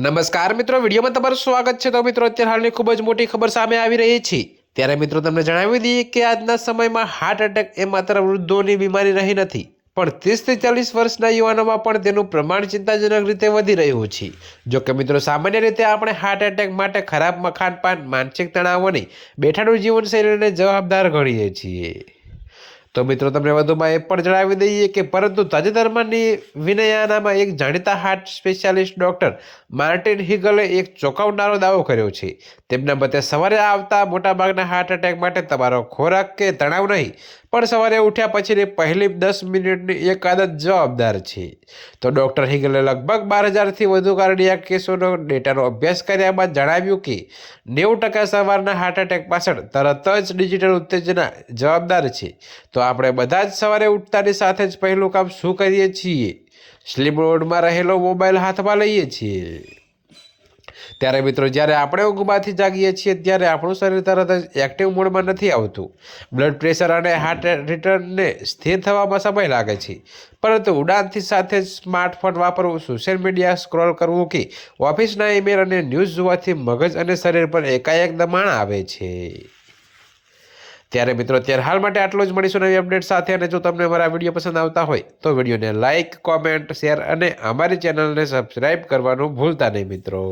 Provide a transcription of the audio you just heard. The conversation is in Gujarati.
નમસ્કાર મિત્રો, વિડીયોમાં તમારું સ્વાગત છે। તો મિત્રો, અત્યારે હાલની ખૂબ જ મોટી ખબર સામે આવી રહી છે। ત્યારે મિત્રો તમને જણાવી દઈએ કે આજના સમયમાં હાર્ટ એટેક એ માત્ર વૃદ્ધોની બીમારી રહી નથી, પણ 30 થી 40 વર્ષના યુવાનોમાં પણ તેનું પ્રમાણ ચિંતાજનક રીતે વધી રહ્યું છે। જો કે મિત્રો, સામાન્ય રીતે આપણે હાર્ટ એટેક માટે ખરાબ ખાનપાન, માનસિક તણાવ અને બેઠાડું જીવનશૈલીને જવાબદાર ગણીએ છીએ। તો મિત્રો, તમને વધુમાં એ પણ જણાવી દઈએ કે પરંતુ તાજેતરમાં વિનયાનામાં એક જાણીતા હાર્ટ સ્પેશિયાલિસ્ટ ડૉક્ટર માર્ટિન હિગલે એક ચોંકાવનારો દાવો કર્યો છે। તેમના મતે સવારે આવતા મોટાભાગના હાર્ટ એટેક માટે તમારો ખોરાક કે તણાવ નહીં, પણ સવારે ઉઠ્યા પછીની પહેલી 10 મિનિટની એક આદત જવાબદાર છે। તો ડૉક્ટર હિગલે લગભગ 12,000થી વધુ કાર્ડિયાક કેસોનો ડેટાનો અભ્યાસ કર્યા બાદ જણાવ્યું કે 90% સવારના હાર્ટ એટેક પાછળ તરત જ ડિજિટલ ઉત્તેજના જવાબદાર છે। તો આપણે બધા જ સવારે ઉઠતાની સાથે જ પહેલું કામ શું કરીએ છીએ? સ્લીપ મોડમાં રહેલો મોબાઈલ હાથમાં લઈએ છીએ। ત્યારે મિત્રો, જ્યારે આપણે ઊંઘમાંથી જાગીએ છીએ ત્યારે આપણું શરીર તરત જ એક્ટિવ મોડમાં નથી આવતું। બ્લડ પ્રેશર અને હાર્ટ રેટને સ્થિર થવામાં સમય લાગે છે, પરંતુ ઉડાનથી સાથે જ સ્માર્ટફોન વાપરવું, સોશિયલ મીડિયા સ્ક્રોલ કરવું કે ઓફિસના ઈમેલ અને ન્યૂઝ જોવાથી મગજ અને શરીર પર એકાએક દબાણ આવે છે। ત્યારે મિત્રો, અત્યારે હાલ માટે આટલું જ। મળીશું નવી અપડેટ સાથે। અને જો તમને અમારા વિડીયો પસંદ આવતા હોય તો વિડીયોને લાઇક, કોમેન્ટ, શેર અને અમારી ચેનલને સબસ્ક્રાઈબ કરવાનું ભૂલતા નહીં મિત્રો।